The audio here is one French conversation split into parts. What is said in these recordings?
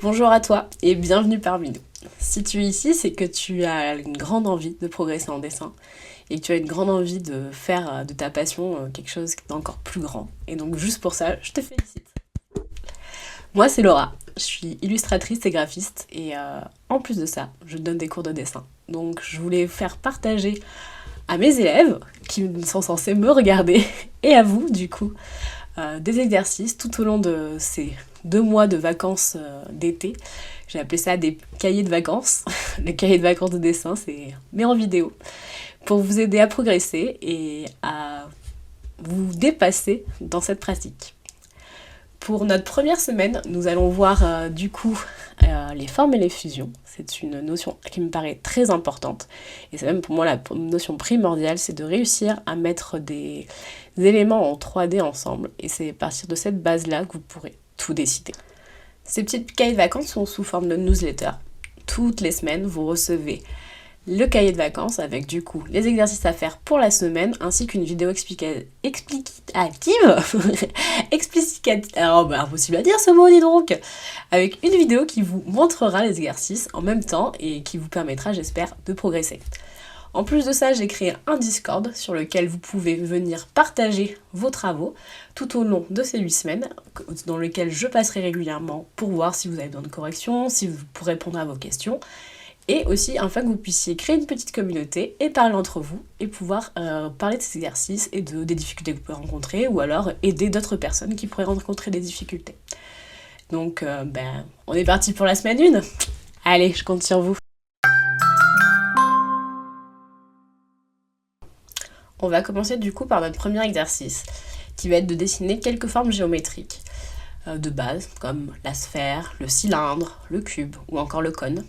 Bonjour à toi et bienvenue parmi nous. Si tu es ici, c'est que tu as une grande envie de progresser en dessin et que tu as une grande envie de faire de ta passion quelque chose d'encore plus grand. Et donc juste pour ça, je te félicite. Moi c'est Laura, je suis illustratrice et graphiste et en plus de ça, je donne des cours de dessin. Donc je voulais faire partager à mes élèves qui sont censés me regarder et à vous du coup des exercices tout au long de ces 2 mois de vacances d'été. J'ai appelé ça des cahiers de vacances. Les cahiers de vacances de dessin, mais en vidéo, pour vous aider à progresser et à vous dépasser dans cette pratique. Pour notre première semaine, nous allons voir les formes et les fusions. C'est une notion qui me paraît très importante. Et c'est même pour moi la notion primordiale, c'est de réussir à mettre des éléments en 3D ensemble. Et c'est à partir de cette base-là que vous pourrez tout décider. Ces petites cahiers de vacances sont sous forme de newsletter. Toutes les semaines, vous recevez le cahier de vacances avec du coup les exercices à faire pour la semaine ainsi qu'une vidéo explicative. Alors impossible à dire ce mot, dis donc. Avec une vidéo qui vous montrera les exercices en même temps et qui vous permettra, j'espère, de progresser. En plus de ça, j'ai créé un Discord sur lequel vous pouvez venir partager vos travaux tout au long de ces 8 semaines, dans lequel je passerai régulièrement pour voir si vous avez besoin de corrections, pour répondre à vos questions. Et aussi, afin que vous puissiez créer une petite communauté et parler entre vous et pouvoir parler de ces exercices et des difficultés que vous pouvez rencontrer ou alors aider d'autres personnes qui pourraient rencontrer des difficultés. Donc, on est parti pour la semaine 1. Allez, je compte sur vous. On va commencer du coup par notre premier exercice qui va être de dessiner quelques formes géométriques de base comme la sphère, le cylindre, le cube ou encore le cône.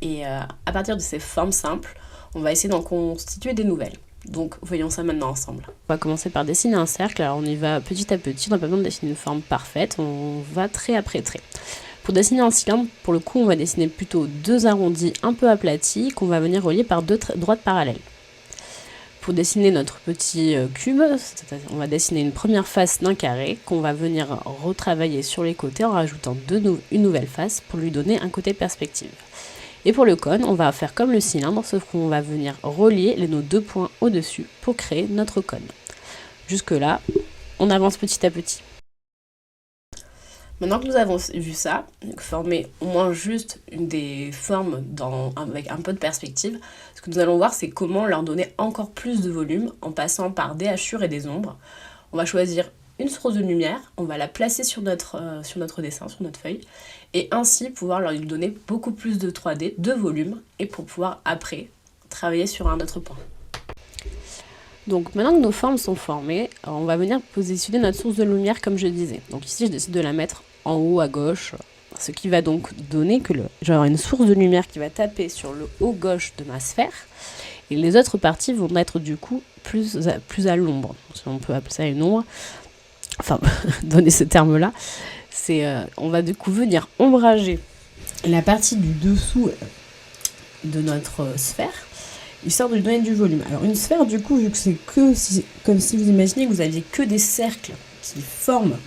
Et à partir de ces formes simples, on va essayer d'en constituer des nouvelles. Donc voyons ça maintenant ensemble. On va commencer par dessiner un cercle, alors on y va petit à petit, on n'a pas besoin de dessiner une forme parfaite, on va trait après trait. Pour dessiner un cylindre, pour le coup, on va dessiner plutôt 2 arrondis un peu aplatis qu'on va venir relier par 2 droites parallèles. Pour dessiner notre petit cube, on va dessiner une première face d'un carré qu'on va venir retravailler sur les côtés en rajoutant une nouvelle face pour lui donner un côté perspective. Et pour le cône, on va faire comme le cylindre, sauf qu'on va venir relier nos 2 points au-dessus pour créer notre cône. Jusque là, on avance petit à petit. Maintenant que nous avons vu ça, former au moins juste des formes avec un peu de perspective, ce que nous allons voir, c'est comment leur donner encore plus de volume en passant par des hachures et des ombres. On va choisir une source de lumière, on va la placer sur notre dessin, sur notre feuille, et ainsi pouvoir leur donner beaucoup plus de 3D, de volume, et pour pouvoir après travailler sur un autre point. Donc maintenant que nos formes sont formées, on va venir positionner notre source de lumière comme je disais. Donc ici je décide de la mettre en haut à gauche, ce qui va donc donner que j'aurai une source de lumière qui va taper sur le haut gauche de ma sphère, et les autres parties vont être du coup plus à l'ombre. Si on peut appeler ça une ombre, enfin donner ce terme-là, on va du coup venir ombrager la partie du dessous de notre sphère, histoire de lui donner du volume. Alors une sphère, du coup, vu que c'est comme si vous imaginez que vous aviez que des cercles qui forment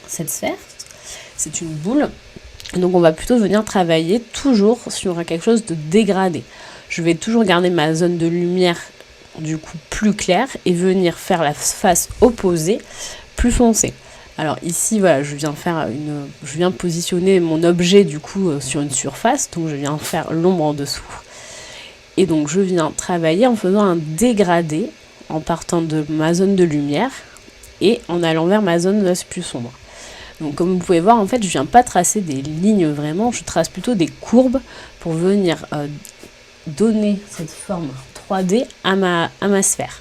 cette sphère, c'est une boule, donc on va plutôt venir travailler toujours sur quelque chose de dégradé. Je vais toujours garder ma zone de lumière du coup plus claire et venir faire la face opposée plus foncée. Alors ici, voilà, je viens positionner mon objet du coup sur une surface, donc je viens faire l'ombre en dessous. Et donc je viens travailler en faisant un dégradé, en partant de ma zone de lumière et en allant vers ma zone plus sombre. Donc comme vous pouvez voir, en fait, je viens pas tracer des lignes vraiment, je trace plutôt des courbes pour venir donner cette forme 3D à ma sphère.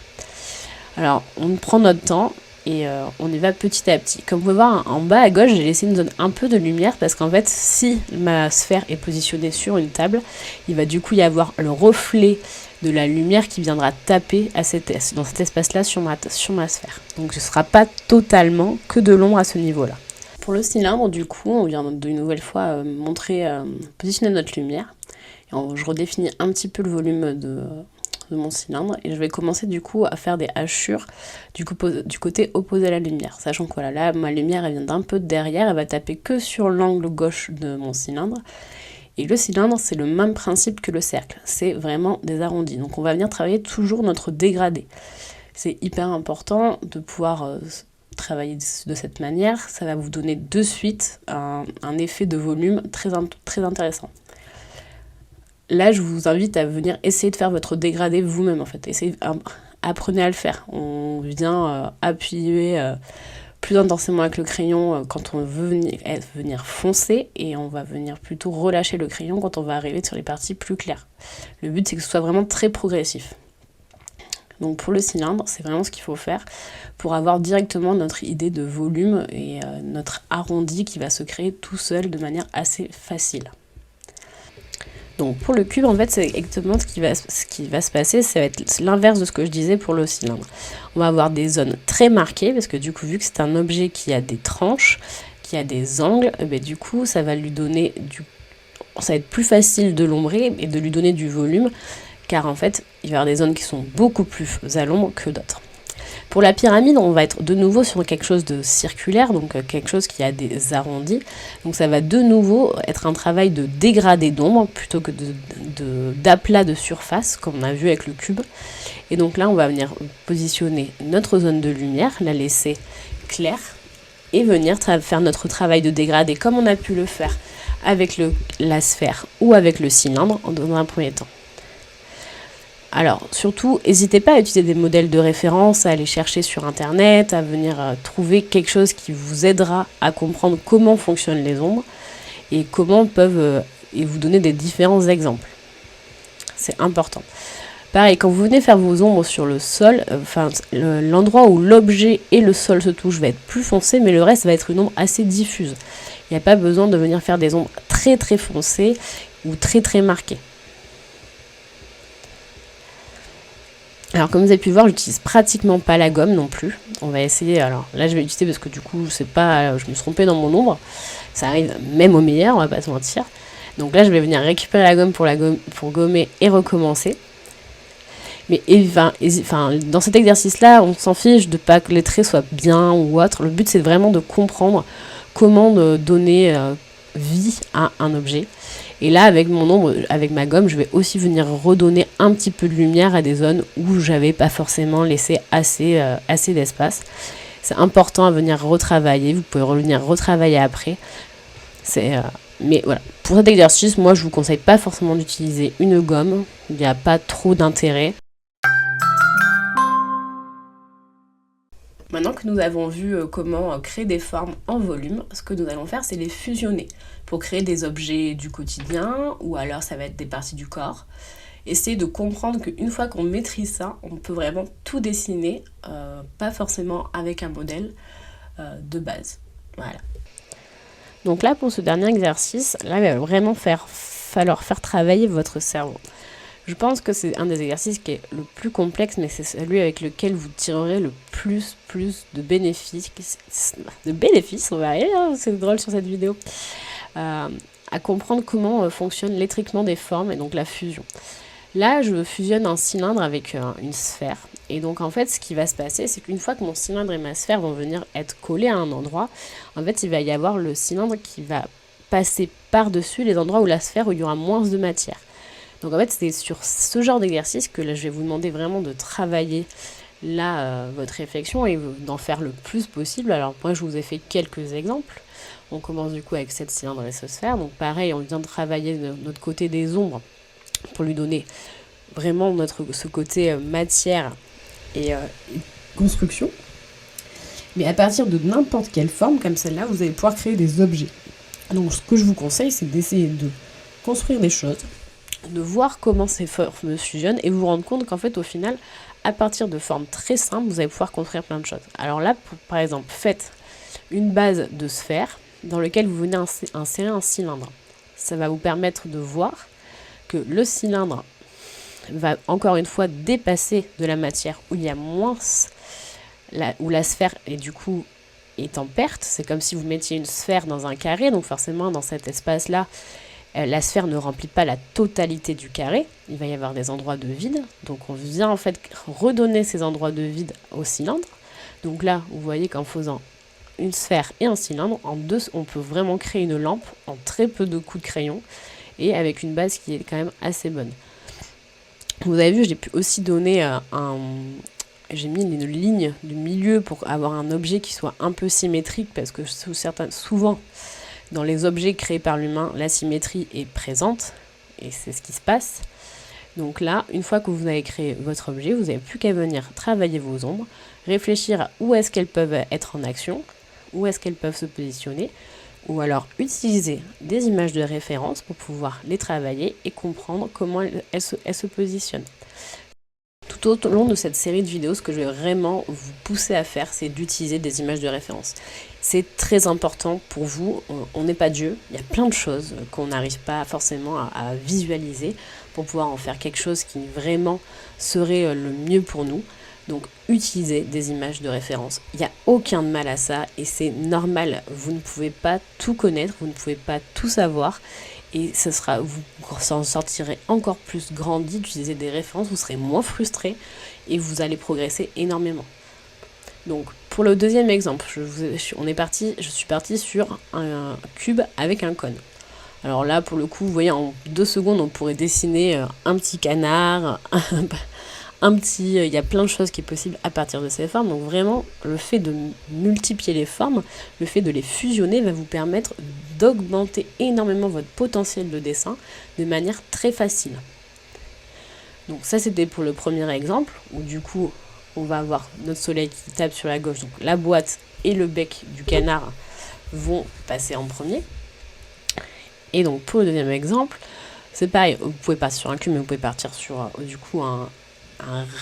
Alors on prend notre temps et on y va petit à petit. Comme vous pouvez voir, en bas à gauche, j'ai laissé une zone un peu de lumière parce qu'en fait, si ma sphère est positionnée sur une table, il va du coup y avoir le reflet de la lumière qui viendra taper dans cet espace-là sur ma sphère. Donc ce ne sera pas totalement que de l'ombre à ce niveau-là. Pour le cylindre, du coup, on vient de nouvelle fois positionner notre lumière. Et je redéfinis un petit peu le volume de mon cylindre et je vais commencer du coup à faire des hachures du côté opposé à la lumière. Sachant que voilà, là ma lumière elle vient d'un peu de derrière, elle va taper que sur l'angle gauche de mon cylindre. Et le cylindre, c'est le même principe que le cercle, c'est vraiment des arrondis. Donc on va venir travailler toujours notre dégradé. C'est hyper important de pouvoir travailler de cette manière, ça va vous donner de suite un effet de volume très intéressant. Là, je vous invite à venir essayer de faire votre dégradé vous-même en fait. Apprenez à le faire. On vient appuyer plus intensément avec le crayon quand on veut venir foncer et on va venir plutôt relâcher le crayon quand on va arriver sur les parties plus claires. Le but c'est que ce soit vraiment très progressif. Donc pour le cylindre, c'est vraiment ce qu'il faut faire pour avoir directement notre idée de volume et notre arrondi qui va se créer tout seul de manière assez facile. Donc pour le cube, en fait, c'est exactement ce qui va se passer, ça va être l'inverse de ce que je disais pour le cylindre. On va avoir des zones très marquées, parce que du coup, vu que c'est un objet qui a des tranches, qui a des angles, du coup, ça va lui donner ça va être plus facile de l'ombrer et de lui donner du volume, car en fait, il va y avoir des zones qui sont beaucoup plus à l'ombre que d'autres. Pour la pyramide, on va être de nouveau sur quelque chose de circulaire, donc quelque chose qui a des arrondis. Donc ça va de nouveau être un travail de dégradé d'ombre plutôt que d'aplat de surface, comme on a vu avec le cube. Et donc là, on va venir positionner notre zone de lumière, la laisser claire, et venir faire notre travail de dégradé comme on a pu le faire avec la sphère ou avec le cylindre dans un premier temps. Alors, surtout, n'hésitez pas à utiliser des modèles de référence, à aller chercher sur Internet, à venir trouver quelque chose qui vous aidera à comprendre comment fonctionnent les ombres et comment peuvent et vous donner des différents exemples. C'est important. Pareil, quand vous venez faire vos ombres sur le sol, l'endroit où l'objet et le sol se touchent va être plus foncé, mais le reste va être une ombre assez diffuse. Il n'y a pas besoin de venir faire des ombres très très foncées ou très très marquées. Alors comme vous avez pu voir, j'utilise pratiquement pas la gomme non plus. On va essayer, alors là je vais l'utiliser parce que du coup je me suis trompée dans mon ombre. Ça arrive même au meilleur, on va pas se mentir. Donc là je vais venir récupérer la gomme pour gommer et recommencer. Mais dans cet exercice-là, on s'en fiche de pas que les traits soient bien ou autre. Le but c'est vraiment de comprendre comment donner vie à un objet. Et là, avec mon ombre, avec ma gomme, je vais aussi venir redonner un petit peu de lumière à des zones où j'avais pas forcément laissé assez d'espace. C'est important à venir retravailler. Vous pouvez revenir retravailler après. Mais voilà, pour cet exercice, moi, je vous conseille pas forcément d'utiliser une gomme. Il n'y a pas trop d'intérêt. Maintenant que nous avons vu comment créer des formes en volume, ce que nous allons faire, c'est les fusionner pour créer des objets du quotidien ou alors ça va être des parties du corps. Essayez de comprendre qu'une fois qu'on maîtrise ça, on peut vraiment tout dessiner, pas forcément avec un modèle de base. Voilà. Donc là, pour ce dernier exercice, là, il va vraiment falloir faire travailler votre cerveau. Je pense que c'est un des exercices qui est le plus complexe, mais c'est celui avec lequel vous tirerez le plus de bénéfices. On va arriver, hein, c'est drôle sur cette vidéo. À comprendre comment fonctionne l'étriquement des formes et donc la fusion. Là, je fusionne un cylindre avec une sphère. Et donc, en fait, ce qui va se passer, c'est qu'une fois que mon cylindre et ma sphère vont venir être collés à un endroit, en fait, il va y avoir le cylindre qui va passer par-dessus les endroits où la sphère, où il y aura moins de matière. Donc en fait, c'est sur ce genre d'exercice que là, je vais vous demander vraiment de travailler votre réflexion et d'en faire le plus possible. Alors moi, je vous ai fait quelques exemples. On commence du coup avec cette cylindre et cette sphère. Donc pareil, on vient de travailler de notre côté des ombres pour lui donner vraiment ce côté matière et construction. Mais à partir de n'importe quelle forme comme celle-là, vous allez pouvoir créer des objets. Donc ce que je vous conseille, c'est d'essayer de construire des choses, de voir comment ces formes fusionnent et vous rendre compte qu'en fait au final, à partir de formes très simples, vous allez pouvoir construire plein de choses. Alors là, par exemple, faites une base de sphère dans laquelle vous venez insérer un cylindre. Ça va vous permettre de voir que le cylindre va encore une fois dépasser de la matière où il y a moins, où la sphère et du coup est en perte. C'est comme si vous mettiez une sphère dans un carré, donc forcément dans cet espace-là, La sphère ne remplit pas la totalité du carré, il va y avoir des endroits de vide, donc on vient en fait redonner ces endroits de vide au cylindre. Donc là, vous voyez qu'en faisant une sphère et un cylindre, en deux, on peut vraiment créer une lampe en très peu de coups de crayon et avec une base qui est quand même assez bonne. Vous avez vu, j'ai pu aussi donner j'ai mis une ligne du milieu pour avoir un objet qui soit un peu symétrique, parce que souvent, dans les objets créés par l'humain, la symétrie est présente, et c'est ce qui se passe. Donc là, une fois que vous avez créé votre objet, vous n'avez plus qu'à venir travailler vos ombres, réfléchir à où est-ce qu'elles peuvent être en action, où est-ce qu'elles peuvent se positionner, ou alors utiliser des images de référence pour pouvoir les travailler et comprendre comment elles se positionnent. Tout au long de cette série de vidéos, ce que je vais vraiment vous pousser à faire, c'est d'utiliser des images de référence. C'est très important pour vous, on n'est pas Dieu, il y a plein de choses qu'on n'arrive pas forcément à visualiser pour pouvoir en faire quelque chose qui vraiment serait le mieux pour nous. Donc utilisez des images de référence. Il n'y a aucun mal à ça et c'est normal. Vous ne pouvez pas tout connaître, vous ne pouvez pas tout savoir. Et vous en sortirez encore plus grandi d'utiliser des références, vous serez moins frustré et vous allez progresser énormément. Donc pour le deuxième exemple, je suis partie sur un cube avec un cône. Alors là, pour le coup, vous voyez, en 2 secondes, on pourrait dessiner un petit canard, il y a plein de choses qui est possible à partir de ces formes. Donc vraiment, le fait de multiplier les formes, le fait de les fusionner va vous permettre d'augmenter énormément votre potentiel de dessin de manière très facile. Donc ça, c'était pour le premier exemple, où du coup, on va avoir notre soleil qui tape sur la gauche. Donc la boîte et le bec du canard vont passer en premier. Et donc pour le deuxième exemple, c'est pareil, vous pouvez partir sur un cube, mais vous pouvez partir sur du coup un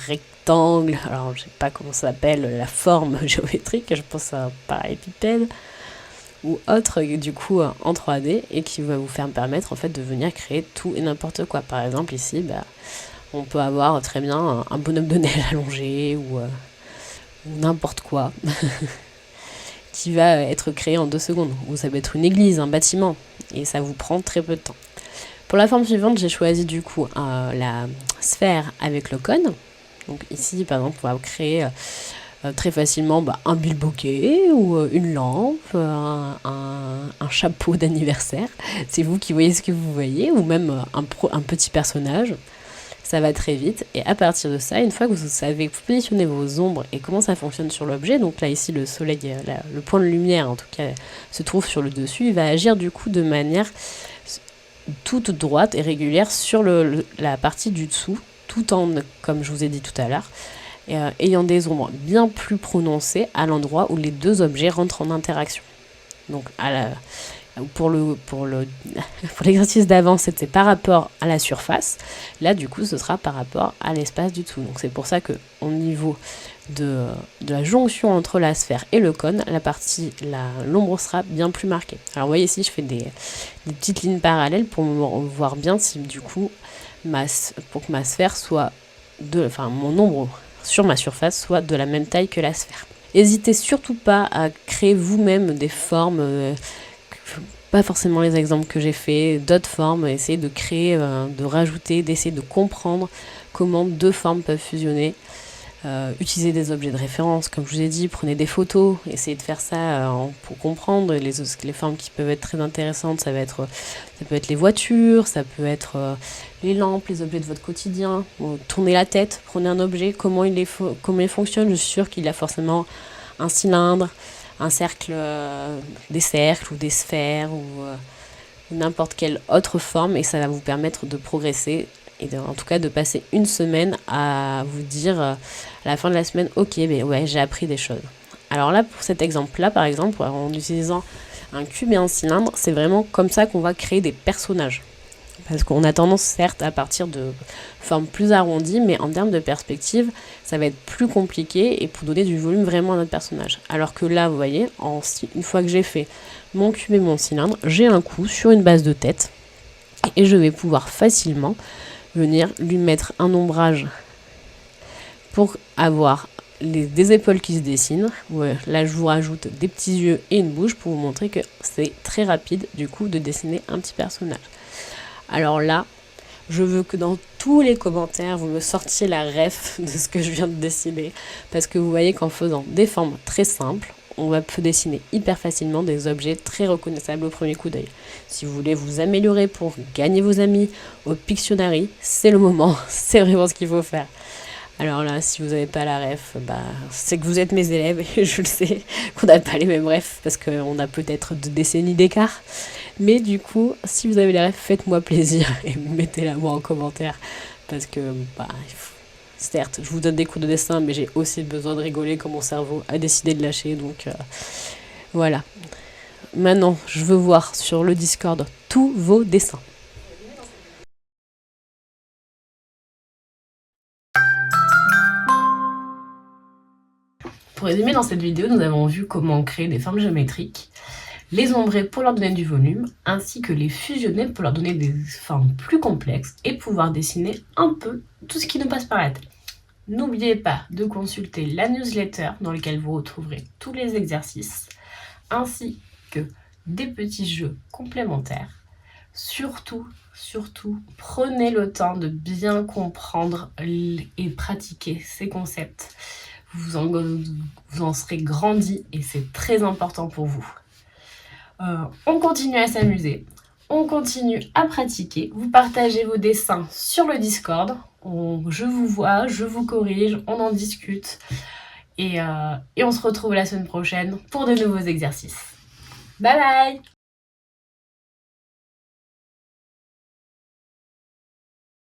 rectangle, alors je sais pas comment ça s'appelle, la forme géométrique, je pense à un parallépipède ou autre du coup en 3D, et qui va vous faire permettre en fait de venir créer tout et n'importe quoi. Par exemple ici, on peut avoir très bien un bonhomme de neige allongé ou n'importe quoi qui va être créé en 2 secondes, ou ça peut être une église, un bâtiment, et ça vous prend très peu de temps. Pour la forme suivante, j'ai choisi du coup la sphère avec le cône. Donc ici, par exemple, on va créer très facilement un bilboquet ou une lampe, un chapeau d'anniversaire. C'est vous qui voyez ce que vous voyez, ou même un petit personnage. Ça va très vite. Et à partir de ça, une fois que vous savez positionner vos ombres et comment ça fonctionne sur l'objet, donc là ici le soleil, le point de lumière en tout cas, se trouve sur le dessus, il va agir du coup de manière toute droite et régulière sur la partie du dessous, tout en, comme je vous ai dit tout à l'heure, ayant des ombres bien plus prononcées à l'endroit où les deux objets rentrent en interaction. Donc pour l'exercice d'avant, c'était par rapport à la surface. Là, du coup, ce sera par rapport à l'espace du dessous. Donc c'est pour ça qu'au niveau de la jonction entre la sphère et le cône, l'ombre sera bien plus marquée. Alors vous voyez ici, je fais des petites lignes parallèles pour voir bien si du coup, pour que ma sphère soit mon ombre sur ma surface soit de la même taille que la sphère. N'hésitez surtout pas à créer vous-même des formes, pas forcément les exemples que j'ai fait, d'autres formes, essayez de créer, de rajouter, d'essayer de comprendre comment 2 formes peuvent fusionner. Utilisez des objets de référence, comme je vous ai dit, prenez des photos, essayez de faire ça pour comprendre les formes qui peuvent être très intéressantes. Ça peut être les voitures, ça peut être les lampes, les objets de votre quotidien. Tournez la tête, prenez un objet, comment il fonctionne. Je suis sûre qu'il a forcément un cylindre, un cercle, des cercles ou des sphères ou n'importe quelle autre forme, et ça va vous permettre de progresser. Et en tout cas de passer une semaine à vous dire à la fin de la semaine, ok, ouais, j'ai appris des choses. Alors là, pour cet exemple-là, par exemple, en utilisant un cube et un cylindre, c'est vraiment comme ça qu'on va créer des personnages. Parce qu'on a tendance, certes, à partir de formes plus arrondies, mais en termes de perspective, ça va être plus compliqué et pour donner du volume vraiment à notre personnage. Alors que là, vous voyez, une fois que j'ai fait mon cube et mon cylindre, j'ai un coup sur une base de tête et je vais pouvoir facilement venir lui mettre un ombrage pour avoir des épaules qui se dessinent. Ouais, là, je vous rajoute des petits yeux et une bouche pour vous montrer que c'est très rapide, du coup, de dessiner un petit personnage. Alors là, je veux que dans tous les commentaires, vous me sortiez la ref de ce que je viens de dessiner. Parce que vous voyez qu'en faisant des formes très simples, on peut dessiner hyper facilement des objets très reconnaissables au premier coup d'œil. Si vous voulez vous améliorer pour gagner vos amis au Pictionary, c'est le moment, c'est vraiment ce qu'il faut faire. Alors là, si vous n'avez pas la ref, c'est que vous êtes mes élèves et je le sais qu'on n'a pas les mêmes refs parce qu'on a peut-être 2 décennies d'écart. Mais du coup, si vous avez la ref, faites-moi plaisir et mettez-la moi en commentaire parce que, certes, je vous donne des cours de dessin, mais j'ai aussi besoin de rigoler quand mon cerveau a décidé de lâcher. Donc voilà. Maintenant, je veux voir sur le Discord tous vos dessins. Pour résumer, dans cette vidéo, nous avons vu comment créer des formes géométriques, les ombrer pour leur donner du volume, ainsi que les fusionner pour leur donner des formes plus complexes et pouvoir dessiner un peu tout ce qui nous passe par la tête. N'oubliez pas de consulter la newsletter dans laquelle vous retrouverez tous les exercices, ainsi que des petits jeux complémentaires. Surtout, prenez le temps de bien comprendre et pratiquer ces concepts. Vous en serez grandi et c'est très important pour vous. On continue à s'amuser, on continue à pratiquer. Vous partagez vos dessins sur le Discord. Je vous vois, je vous corrige, on en discute. Et on se retrouve la semaine prochaine pour de nouveaux exercices. Bye bye!